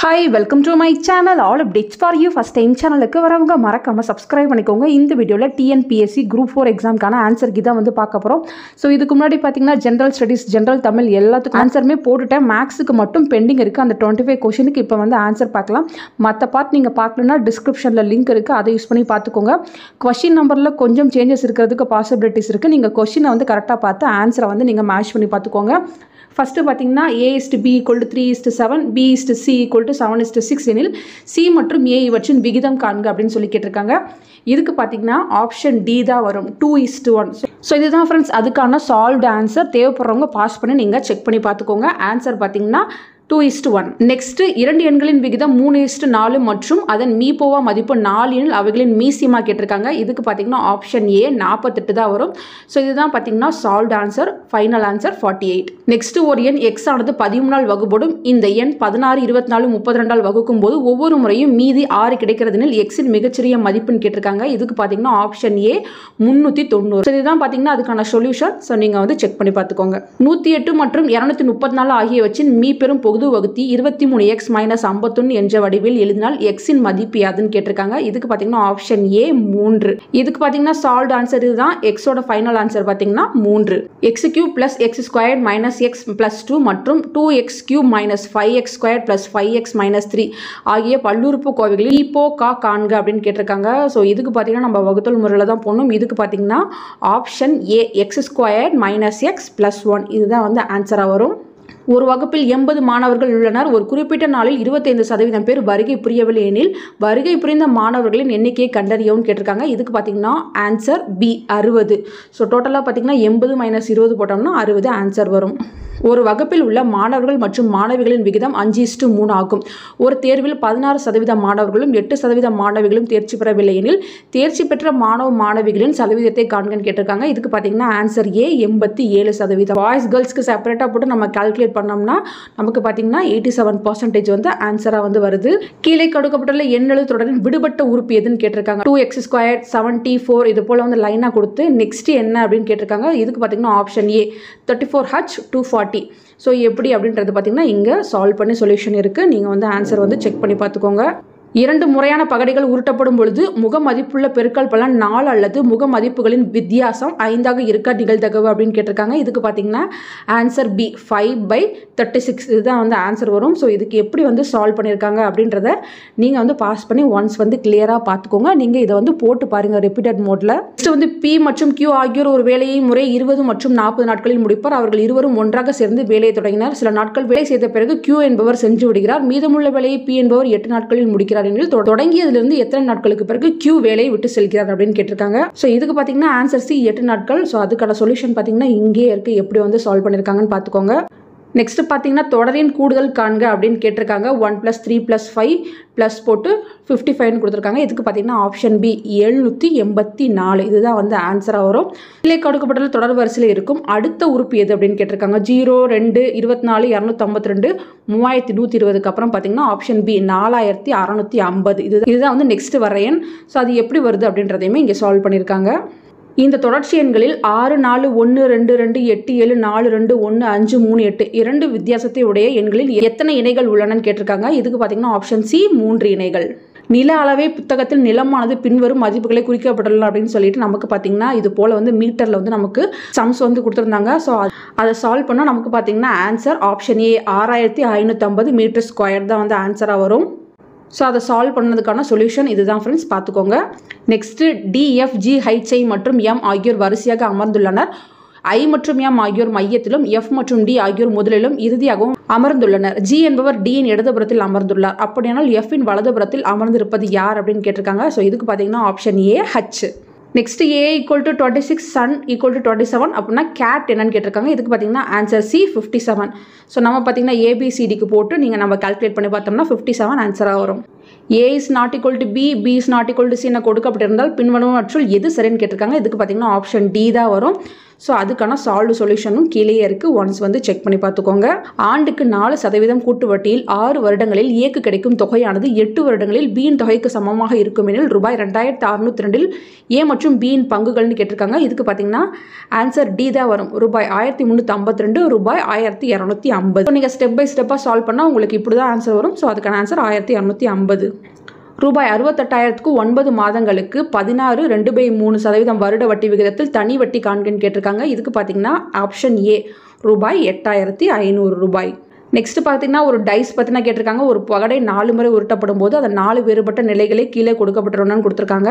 Hi, welcome to my channel. All updates for you. First time சேனலுக்கு வரவங்க மறக்காம subscribe பண்ணிக்கோங்க. இந்த வீடியோவில் டிஎன்பிஎஸ்சி குரூப் 4 எக்ஸாம்க்கான ஆன்சர் கீ தான் வந்து பார்க்க போகிறோம். ஸோ இதுக்கு முன்னாடி பார்த்தீங்கன்னா ஜென்ரல் ஸ்டடீஸ், ஜென்ரல் தமிழ் எல்லாத்துக்கும் ஆன்சருமே போட்டுட்டேன். மேக்ஸுக்கு மட்டும் பெண்டிங் இருக்குது. அந்த 25 கொஷனுக்கு இப்போ வந்து ஆன்சர் பார்க்கலாம். மற்ற பார்ட் நீங்கள் பார்க்கலன்னா டிஸ்கிரிப்ஷனில் லிங்க் இருக்குது, அதை யூஸ் பண்ணி பார்த்துக்கோங்க. கொஷின் நம்பரில் கொஞ்சம் சேஞ்சஸ் இருக்கிறதுக்கு பாசிபிலிட்டிஸ் இருக்குது. நீங்கள் கொஷினை வந்து கரெக்டாக பார்த்து ஆன்சரை வந்து நீங்கள் மேட்ச் பண்ணி பார்த்துக்கோங்க. ஃபஸ்ட்டு பார்த்தீங்கன்னா A/B = 3:7, B/C = 7:6 எனில் C மற்றும் A இவற்றின் விகிதம் காண்க அப்படின்னு சொல்லி கேட்டிருக்காங்க. இதுக்கு பார்த்தீங்கன்னா ஆப்ஷன் டி தான் வரும், 2:1. ஸோ இதுதான் ஃப்ரெண்ட்ஸ் அதுக்கான சால்வ்டு ஆன்சர். தேவைப்படுறவங்க பாஸ் பண்ணி நீங்கள் செக் பண்ணி பார்த்துக்கோங்க. ஆன்சர் பார்த்தீங்கன்னா 2:1. நெக்ஸ்ட் இரண்டு எண்களின் விகிதம் 3:4 மற்றும் அதன் மீபோவா மதிப்பு 4 எனில் அவைகளின் மீசியமாக கேட்டிருக்காங்க. இதுக்கு பார்த்தீங்கன்னா ஆப்ஷன் ஏ 48 தான் வரும். ஸோ இதுதான் பார்த்தீங்கன்னா solved answer. Final answer 48. Next ஒரு எண் எக்ஸ் ஆனது 13ஆல் வகுப்படும். இந்த எண் 16, 24, 32ஆல் வகுக்கும் போது ஒவ்வொரு முறையும் மீதி 6 கிடைக்கிறதுனில் எக்ஸின் மிகச்சிறிய மதிப்புன்னு கேட்டிருக்காங்க. இதுக்கு பார்த்தீங்கன்னா ஆப்ஷன் ஏ 390. ஸோ இதுதான் பார்த்தீங்கன்னா அதுக்கான சொல்யூஷன். ஸோ நீங்கள் வந்து செக் பண்ணி பார்த்துக்கோங்க. 108 மற்றும் 234 ஆகியவற்றின் மீ பெரும் பொது வகுத்தி 23x - 51 என்ற வடிவில் எழுதினால் எக்ஸின் மதிப்பு யாதுன்னு கேட்டிருக்காங்க. இதுக்கு பார்த்தீங்கன்னா ஆப்ஷன் ஏ 3. இதுக்கு பார்த்தீங்கன்னா சால்வ்டு ஆன்சர் இதுதான். எக்ஸோட ஃபைனல் ஆன்சர் பார்த்தீங்கன்னா 3. x³ + x² - x + 2 மற்றும் 2x³ - 5x² + 5x - 3 ஆகிய பல்லுறுப்புக்கோவைகளில் இப்போ காண்க அப்படின்னு கேட்டிருக்காங்க. ஸோ இதுக்கு பார்த்தீங்கன்னா நம்ம வகுத்தல் முறையில் தான் போகணும். இதுக்கு பார்த்தீங்கன்னா ஆப்ஷன் ஏ x² - x + 1 இதுதான் வந்து ஆன்சராக வரும். ஒரு வகுப்பில் 80 மாணவர்கள் உள்ளனர். ஒரு குறிப்பிட்ட நாளில் 25% பேர் வருகை புரியவில்லை எனில் வருகை புரிந்த மாணவர்களின் எண்ணிக்கையை கண்டறியவும் கேட்டிருக்காங்க. இதுக்கு பார்த்தீங்கன்னா ஆன்சர் பி 60. ஸோ டோட்டலாக பார்த்தீங்கன்னா 80 - 20 போட்டோம்னா 60 ஆன்சர் வரும். ஒரு வகுப்பில் உள்ள மாணவர்கள் மற்றும் மாணவிகளின் விகிதம் 5:3 ஆகும். ஒரு தேர்வில் 16% மாணவர்களும் 8% மாணவிகளும் தேர்ச்சி பெறவில்லை எனில் தேர்ச்சி பெற்ற மாணவ மாணவிகளின் சதவீதத்தை காண்கன்னு கேட்டிருக்காங்க. இதுக்கு பார்த்தீங்கன்னா ஆன்சர் ஏ 87%. பாய்ஸ் கேர்ள்ஸ்க்கு செப்பரேட்டாக போட்டு நம்ம கால்குலேட் பண்ணோம்னா நமக்கு பார்த்தீங்கன்னா 87% வந்து ஆன்சராக வந்து வருது. கீழே கொடுக்கப்பட்டுள்ள எண்ணெழு தொடரின் விடுபட்ட உறுப்பு எதுன்னு கேட்டிருக்காங்க. 2x², 74 இது போல் வந்து லைனாக கொடுத்து நெக்ஸ்ட் என்ன அப்படின்னு கேட்டிருக்காங்க. இதுக்கு பார்த்தீங்கன்னா ஆப்ஷன் ஏ 34h 240. ஸோ எப்படி அப்படின்றது பார்த்தீங்கன்னா இங்கே சால்வ் பண்ணி சொல்யூஷன் இருக்குது. நீங்கள் வந்து ஆன்சர் வந்து செக் பண்ணி பார்த்துக்கோங்க. இரண்டு முறையான பகடைகள் உருட்டப்படும் பொழுது முக மதிப்புள்ள பெருக்கல் பலன் 4 அல்லது முக மதிப்புகளின் வித்தியாசம் 5ஆக இருக்க நிகழ்தகவு அப்படின்னு கேட்டிருக்காங்க. இதுக்கு பார்த்தீங்கன்னா ஆன்சர் பி 5/36 இதுதான் வந்து ஆன்சர் வரும். ஸோ இதுக்கு எப்படி வந்து சால்வ் பண்ணியிருக்காங்க அப்படின்றத நீங்கள் வந்து பாஸ் பண்ணி ஒன்ஸ் வந்து கிளியராக பார்த்துக்கோங்க. நீங்கள் இதை வந்து போட்டு பாருங்கள் ரிப்பீட்டட் மோடில். நெக்ஸ்ட் வந்து பி மற்றும் கியூ ஆகியோர் ஒரு வேலையை முறை 20 மற்றும் 40 நாட்களில் முடிப்பார். அவர்கள் இருவரும் ஒன்றாக சேர்ந்து வேலையை தொடங்கினார். சில நாட்கள் வேலை செய்த பிறகு கியூ என்பவர் சென்று விடுகிறார். மீதமுள்ள வேலையை பி என்பவர் 8 நாட்களில் முடிக்கிறார். தொடங்கியதிலிருந்து எத்தனை நாட்களுக்கு பிறகு கியூ வேலையை விட்டு செல்கிறார் அப்படின்னு கேட்டிருக்காங்க. ஸோ இதுக்கு பார்த்தீங்கன்னா ஆன்சர் சி 8 நாட்கள். ஸோ அதுக்கான சொல்யூஷன் பார்த்தீங்கன்னா இங்கே இருக்கு. எப்படி வந்து சால்வ் பண்ணியிருக்காங்கன்னு பார்த்துக்கோங்க. நெக்ஸ்ட் பார்த்தீங்கன்னா தொடரின் கூடுதல் காண்க அப்படின்னு கேட்டிருக்காங்க. 1 + 3 + 5 ப்ளஸ் போட்டு 55 கொடுத்துருக்காங்க. இதுக்கு பார்த்தீங்கன்னா ஆப்ஷன் பி 784 இதுதான் வந்து ஆன்சராக வரும். கீழே கொடுக்கப்பட்டுள்ள தொடர் வரிசையில் இருக்கும் அடுத்த உறுப்பு எது அப்படின்னு கேட்டிருக்காங்க. 0, 2, 24, 252, 3120க்கு அப்புறம் பார்த்தீங்கன்னா ஆப்ஷன் பி 4650 இதுதான் வந்து நெக்ஸ்ட் வர எண். ஸோ அது எப்படி வருது அப்படின்றதையுமே இங்கே சால்வ் பண்ணியிருக்காங்க. இந்த தொடர்ச்சி எண்களில் 6, 4, 1, 2, 2, 8, 7, 4, 2, 1, 5, 3, 8 இரண்டு வித்தியாசத்தை உடைய எண்களில் எத்தனை இணைகள் உள்ளனன்னு கேட்டிருக்காங்க. இதுக்கு பார்த்தீங்கன்னா ஆப்ஷன் சி 3 இணைகள். நில அளவை புத்தகத்தில் நிலமானது பின்வரும் மதிப்புகளை குறிக்கப்பட்டுள்ள அப்படின்னு சொல்லிட்டு நமக்கு பார்த்தீங்கன்னா இது போல் வந்து மீட்டரில் வந்து நமக்கு சம்ஸ் வந்து கொடுத்துருந்தாங்க. ஸோ அதை சால்வ் பண்ணால் நமக்கு பார்த்தீங்கன்னா ஆன்சர் ஆப்ஷன் ஏ 6550 m² தான் வந்து ஆன்சராக வரும். ஸோ அதை சால்வ் பண்ணதுக்கான சொல்யூஷன் இதுதான் ஃப்ரெண்ட்ஸ் பார்த்துக்கோங்க. நெக்ஸ்ட்டு DFGHI மற்றும் M ஆகியோர் வரிசையாக அமர்ந்துள்ளனர். I மற்றும் M ஆகியோர் மையத்திலும் F மற்றும் D ஆகியோர் முதலிலும் இறுதியாகவும் அமர்ந்துள்ளனர். G என்பவர் D இன் இடதுபுறத்தில் அமர்ந்துள்ளார். அப்படியானால் F இன் வலதுபுறத்தில் அமர்ந்திருப்பது யார் அப்படின்னு கேட்டிருக்காங்க. ஸோ இதுக்கு பார்த்தீங்கன்னா option A H. Next A = 26, Sun = 27 அப்படின்னா கேட் என்னன்னு கேட்டிருக்காங்க. இதுக்கு பார்த்தீங்கன்னா ஆன்சர் சி 57. ஸோ நம்ம பார்த்தீங்கன்னா ABCDக்கு போட்டு நீங்கள் நம்ம கால்குலேட் பண்ணி பார்த்தோம்னா 57 ஆன்சராக வரும். A is not equal to B, B is not equal to C என கொடுக்கப்பட்டிருந்தால் பின்வருவனவற்றுள் எது சரின்னு கேட்டிருக்காங்க. இதுக்கு பார்த்தீங்கன்னா ஆப்ஷன் டி தான் வரும். ஸோ அதுக்கான சால்வ் சொல்யூஷனும் கீழே இருக்குது, ஒன்ஸ் வந்து செக் பண்ணி பார்த்துக்கோங்க. ஆண்டுக்கு 4% கூட்டு வட்டியில் 6 வருடங்களில் ஏக்கு கிடைக்கும் தொகையானது 8 வருடங்களில் பியின் தொகைக்கு சமமாக இருக்கும் எனில் ரூபாய் 2602 ஏ மற்றும் பியின் பங்குகள்னு கேட்டிருக்காங்க. இதுக்கு பார்த்தீங்கன்னா ஆன்சர் டி தான் வரும். ரூபாய் 1352, ரூபாய் 1250. நீங்கள் ஸ்டெப் பை ஸ்டெப்பாக சால்வ் பண்ணால் உங்களுக்கு இப்படி தான் ஆன்சர் வரும். ஸோ அதுக்கான ஆன்சர் 1250. ரூபாய் 68,000க்கு 9 மாதங்களுக்கு 16.2/3% வருட வட்டி விகிதத்தில் தனி வட்டி காண்கன்னு கேட்டிருக்காங்க. இதுக்கு பார்த்தீங்கன்னா ஆப்ஷன் ஏ ரூபாய் 8,500 ரூபாய். நெக்ஸ்ட் பார்த்தீங்கன்னா ஒரு டைஸ் பற்றினா கேட்டிருக்காங்க. ஒரு பகடை 4 முறை உருட்டப்படும் போது அதை 4 வேறுபட்ட நிலைகளே கீழே கொடுக்கப்பட்டுள்ளனு கொடுத்துருக்காங்க.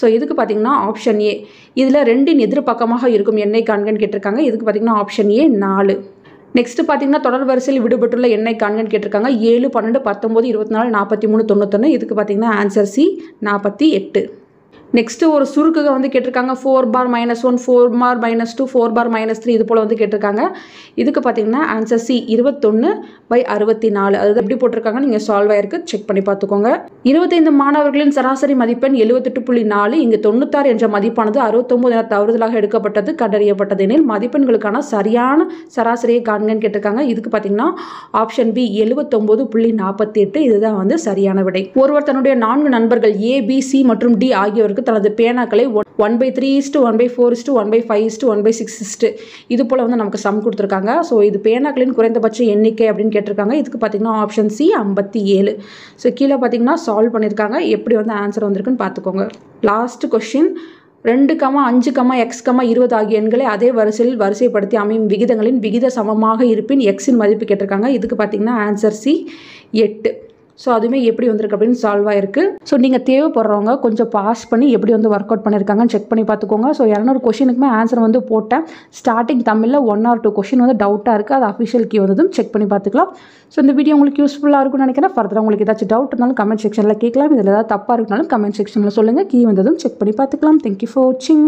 ஸோ இதுக்கு பார்த்தீங்கன்னா ஆப்ஷன் ஏ. இதில் 2இன் எதிர்பக்கமாக இருக்கும் எண்ணெய் காண்கன்னு கேட்டிருக்காங்க. இதுக்கு பார்த்தீங்கன்னா ஆப்ஷன் ஏ 4. நெக்ஸ்ட் பார்த்தீங்கன்னா தொடர் வரிசையில் விடுபட்டுள்ள எண்ணெய் காண்கன்னு கேட்டிருக்காங்க. 7, 12, 19, 24, 43, 91. இதுக்கு பார்த்தீங்கன்னா ஆன்சர் சி 48. நெக்ஸ்ட் ஒரு சுருக்குக வந்து கேட்டிருக்காங்க. 4 பார் -1, 4 பார் -2, 4 பார் -3 இது போல் வந்து கேட்டிருக்காங்க. இதுக்கு பார்த்தீங்கன்னா ஆன்சர் சி 21/64. அது எப்படி போட்டிருக்காங்க நீங்கள் சால்வ் ஆயிருக்கு செக் பண்ணி பார்த்துக்கோங்க. 25 மாணவர்களின் சராசரி மதிப்பெண் 78.4. இங்கு 96 என்ற மதிப்பானது 69 என தவறுதலாக எடுக்கப்பட்டது கண்டறியப்பட்டது எனில் மதிப்பெண்களுக்கான சரியான சராசரியை காண்கன்னு கேட்டிருக்காங்க. இதுக்கு பார்த்தீங்கன்னா ஆப்ஷன் பி 79.48. இதுதான் வந்து சரியான விடை. ஒருவர் தன்னுடைய 4 நண்பர்கள் ஏ, பி, சி மற்றும் டி ஆகியோருக்கு தனது பேனாக்களை 1/3, 1/4, 1/5, 1/6 இது போல் வந்து நமக்கு சம் கொடுத்துருக்காங்க. ஸோ இது பேனாக்களின் குறைந்தபட்ச எண்ணிக்கை அப்படின்னு கேட்டிருக்காங்க. இதுக்கு பார்த்தீங்கன்னா ஆப்ஷன் சி 57. ஸோ கீழே பார்த்தீங்கன்னா சால்வ் பண்ணியிருக்காங்க. எப்படி வந்து ஆன்சர் வந்திருக்குன்னு பார்த்துக்கோங்க. லாஸ்ட் கொஸ்டின் 2, 5, x, 20 ஆகிய எண்களை அதே வரிசையில் வரிசைப்படுத்தி அமையும் விகிதங்களின் விகித சமமாக இருப்பின் எக்ஸின் மதிப்பு கேட்டிருக்காங்க. இதுக்கு பார்த்தீங்கன்னா ஆன்சர் சி 8. ஸோ அதுவுமே எப்படி வந்திருக்கு அப்படின்னு சால்வ் ஆயிருக்கு. ஸோ நீங்கள் தேவைப்படுறவங்க கொஞ்சம் பாஸ் பண்ணி எப்படி வந்து ஒர்க் அவுட் பண்ணியிருக்காங்கன்னு செக் பண்ணி பார்த்துக்கோங்க. ஸோ 200 கொஷினுக்குமே ஆன்சர் வந்து போட்டேன். ஸ்டார்டிங் தமிழில் 1 or 2 கொஷின் வந்து டவுட்டாக இருக்குது. அது அஃபிஷியல் கீ வந்ததும் செக் பண்ணி பார்த்துக்கலாம். ஸோ இந்த வீடியோ உங்களுக்கு யூஸ்ஃபுல்லாக இருக்கும்னு நினைக்கிறேன். ஃபர்தராக உங்களுக்கு ஏதாச்சும் டவுட் இருந்தாலும் கமெண்ட் செக்ஷனில் கேட்கலாம். இதில் ஏதாவது தப்பாக இருக்குனாலும் கமெண்ட் செக்ஷனில் சொல்லுங்கள். கீ வந்ததும் செக் பண்ணி பார்த்துக்கலாம். தேங்க்யூ ஃபார் வாட்சிங்.